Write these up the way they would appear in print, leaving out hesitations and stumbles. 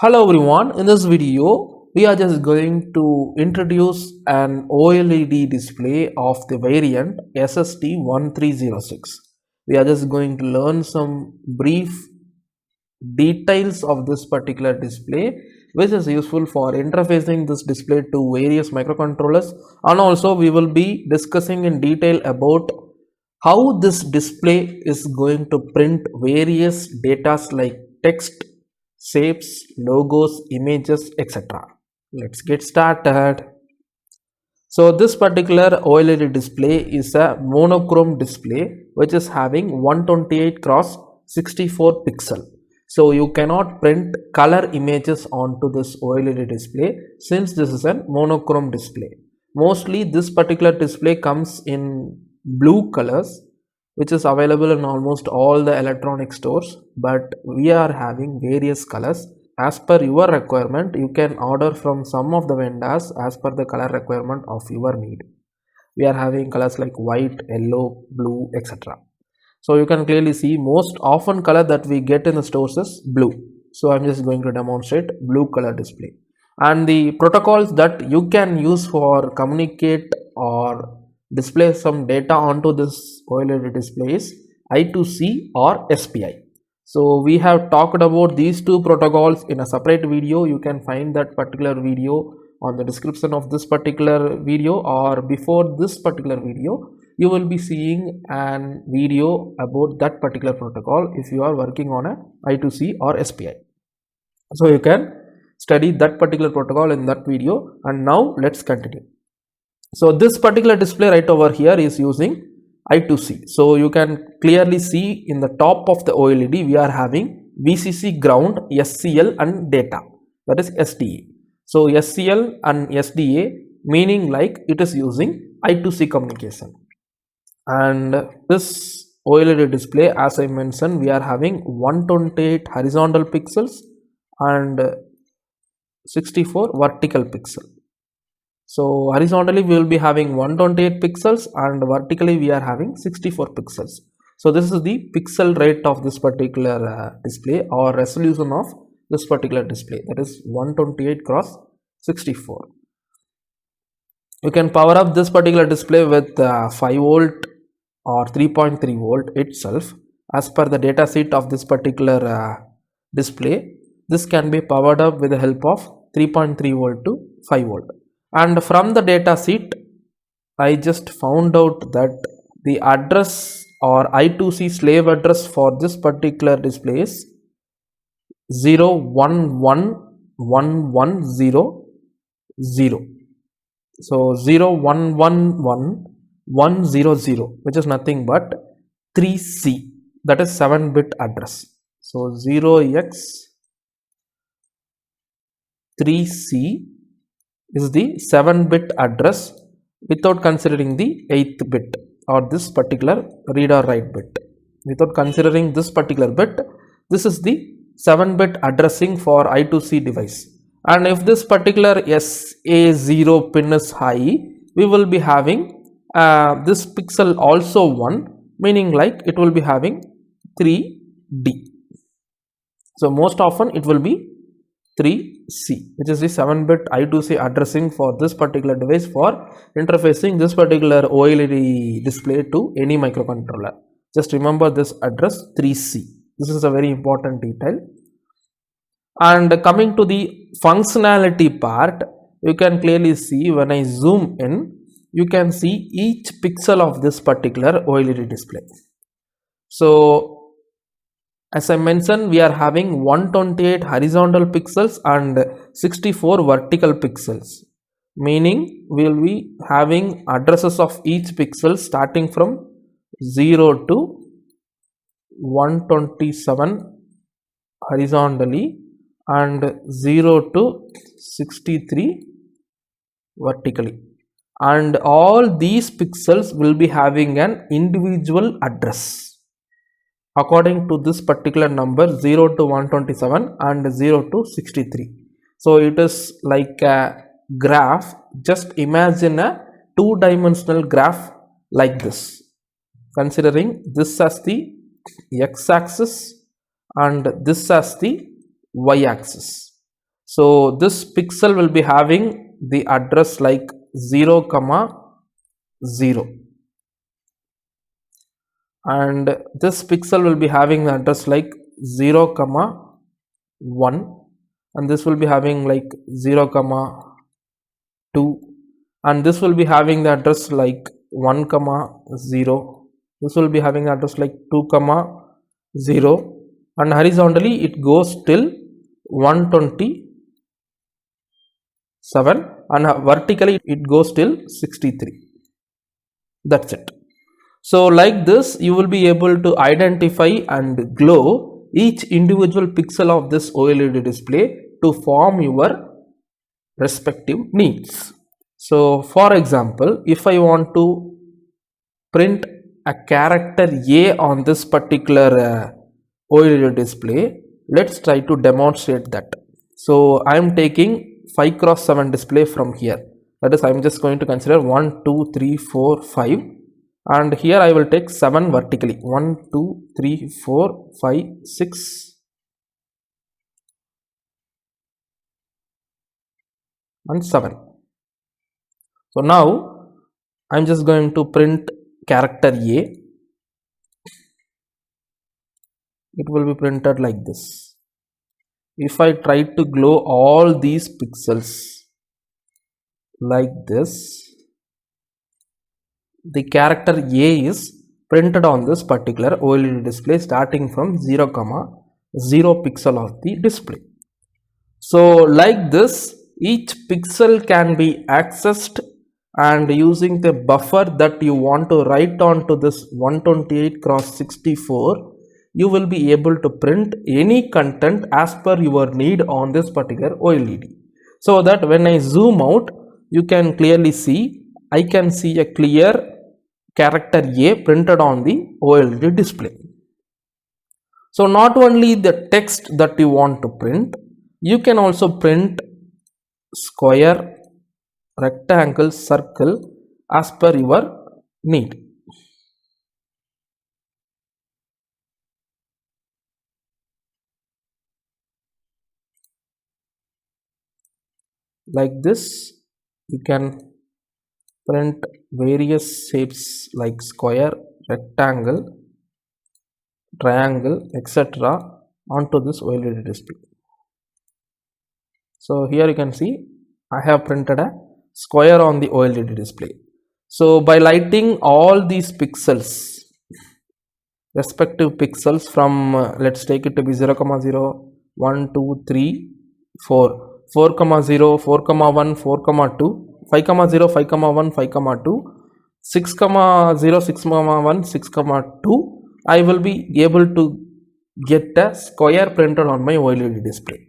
Hello everyone, in this video we are just going to introduce an OLED display of the variant SST1306. We are just going to learn some brief details of this particular display, which is useful for interfacing this display to various microcontrollers, and also we will be discussing in detail about how this display is going to print various data like text, shapes, logos, images, etc. Let's get started. So this particular OLED display is a monochrome display which is having 128 cross 64 pixel. So you cannot print color images onto this OLED display since this is a monochrome display. Mostly this particular display comes in blue colors, which is available in almost all the electronic stores, but we are having various colors. As per your requirement, you can order from some of the vendors as per the color requirement of your need. We are having colors like white, yellow, blue, etc. So you can clearly see most often color that we get in the stores is blue. So I'm just going to demonstrate blue color display. And the protocols that you can use for communicate or display some data onto this OLED display is I2C or SPI. So we have talked about these two protocols in a separate video. You can find that particular video on the description of this particular video, or before this particular video you will be seeing an video about that particular protocol if you are working on a I2C or SPI. So you can study that particular protocol in that video. And now let's continue. So this particular display right over here is using I2C. So you can clearly see in the top of the OLED we are having VCC, ground, SCL and data, that is SDA. So SCL and SDA meaning like it is using I2C communication. And this OLED display, as I mentioned, we are having 128 horizontal pixels and 64 vertical pixel. So horizontally we will be having 128 pixels and vertically we are having 64 pixels. So this is the pixel rate of this particular display or resolution of this particular display, that is 128 cross 64. You can power up this particular display with 5 volt or 3.3 volt itself. As per the data sheet of this particular display, this can be powered up with the help of 3.3 volt to 5 volt. And from the data sheet I just found out that the address or I2C slave address for this particular display is 011110. So 01111100, which is nothing but 3C, that is 7-bit address. So 0x3C is the 7-bit address without considering the 8th bit or this particular read or write bit. Without considering this particular bit, this is the 7-bit addressing for I2C device. And if this particular SA0 pin is high, we will be having this pixel also 1, meaning like it will be having 3D. So most often it will be 3C, which is the 7-bit I2C addressing for this particular device for interfacing this particular OLED display to any microcontroller. Just remember this address 3C. This is a very important detail. And coming to the functionality part, you can clearly see when I zoom in, you can see each pixel of this particular OLED display. So as I mentioned, we are having 128 horizontal pixels and 64 vertical pixels, meaning we will be having addresses of each pixel starting from 0 to 127 horizontally and 0 to 63 vertically, and all these pixels will be having an individual address according to this particular number 0 to 127 and 0 to 63. So it is like a graph. Just imagine a two-dimensional graph like this, considering this as the x-axis and this as the y-axis. So this pixel will be having the address like 0 comma 0, and this pixel will be having the address like 0 comma 1, and this will be having like 0 comma 2, and this will be having the address like 1 comma 0. This will be having address like 2 comma 0, and horizontally it goes till 127, and vertically it goes till 63. That's it. So like this you will be able to identify and glow each individual pixel of this OLED display to form your respective needs. So for example, if I want to print a character A on this particular OLED display, let's try to demonstrate that. So I am taking 5x7 display from here, that is I am just going to consider 1 2 3 4 5, and here I will take 7 vertically, 1 2 3 4 5 6 and 7. So now I'm just going to print character A. It will be printed like this. If I try to glow all these pixels like this, the character A is printed on this particular OLED display starting from 0 comma 0 pixel of the display. So like this each pixel can be accessed, and using the buffer that you want to write onto this 128x64, you will be able to print any content as per your need on this particular OLED. So that when I zoom out, you can clearly see, I can see a clear character A printed on the OLED display. So not only the text that you want to print, you can also print square, rectangle, circle as per your need. Like this you can print various shapes like square, rectangle, triangle, etc. onto this OLED display. So here you can see I have printed a square on the OLED display. So by lighting all these pixels, respective pixels from let's take it to be 0 comma 0, 1 2 3 4, 4 comma 0, 4 comma 1, 4 comma 2, 5 comma 0, 5 comma 1, 5 comma 2, 6 comma 0, 6 comma 1, 6 comma 2, I will be able to get a square printed on my OLED display.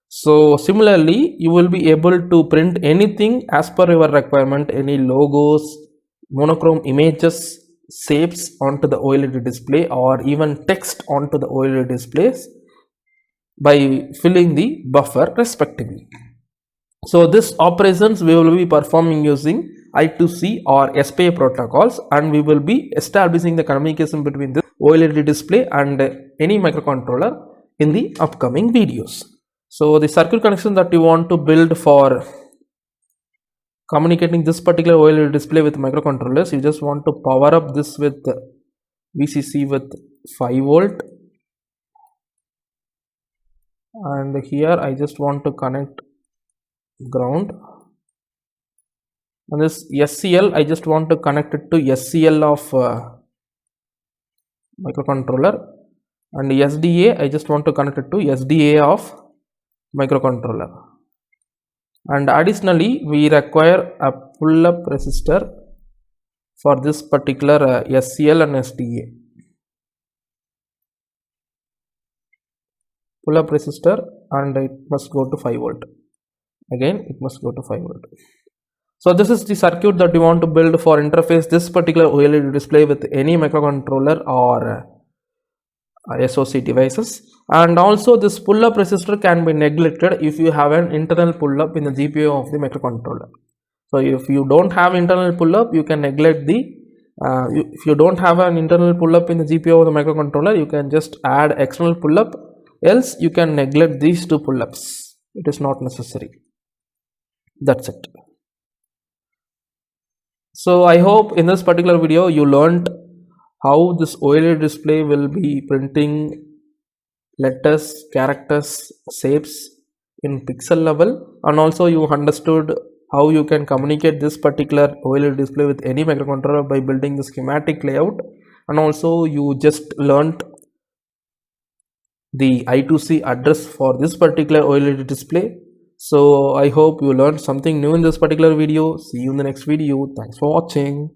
So similarly you will be able to print anything as per your requirement, any logos, monochrome images, shapes onto the OLED display, or even text onto the OLED displays by filling the buffer respectively. So this operations we will be performing using I2C or SPI protocols, and we will be establishing the communication between this OLED display and any microcontroller in the upcoming videos. So the circuit connection that you want to build for communicating this particular OLED display with microcontrollers, you just want to power up this with VCC with 5 volt, and here I just want to connect ground, and this SCL I just want to connect it to SCL of microcontroller, and SDA I just want to connect it to SDA of microcontroller. And additionally we require a pull-up resistor for this particular SCL and SDA. Pull-up resistor, and it must go to 5 volt. Again it must go to 5 volt. So this is the circuit that you want to build for interface this particular OLED display with any microcontroller or SoC devices. And also this pull-up resistor can be neglected if you have an internal pull-up in the GPU of the microcontroller. So if you don't have internal pull-up, you can neglect the if you don't have an internal pull-up in the GPU of the microcontroller, you can just add external pull-up, else you can neglect these two pull-ups. It is not necessary. That's it. So I hope in this particular video you learned how this OLED display will be printing letters, characters, shapes in pixel level, and also you understood how you can communicate this particular OLED display with any microcontroller by building the schematic layout, and also you just learned the I2C address for this particular OLED display. So I hope you learned something new in this particular video. See you in the next video. Thanks for watching.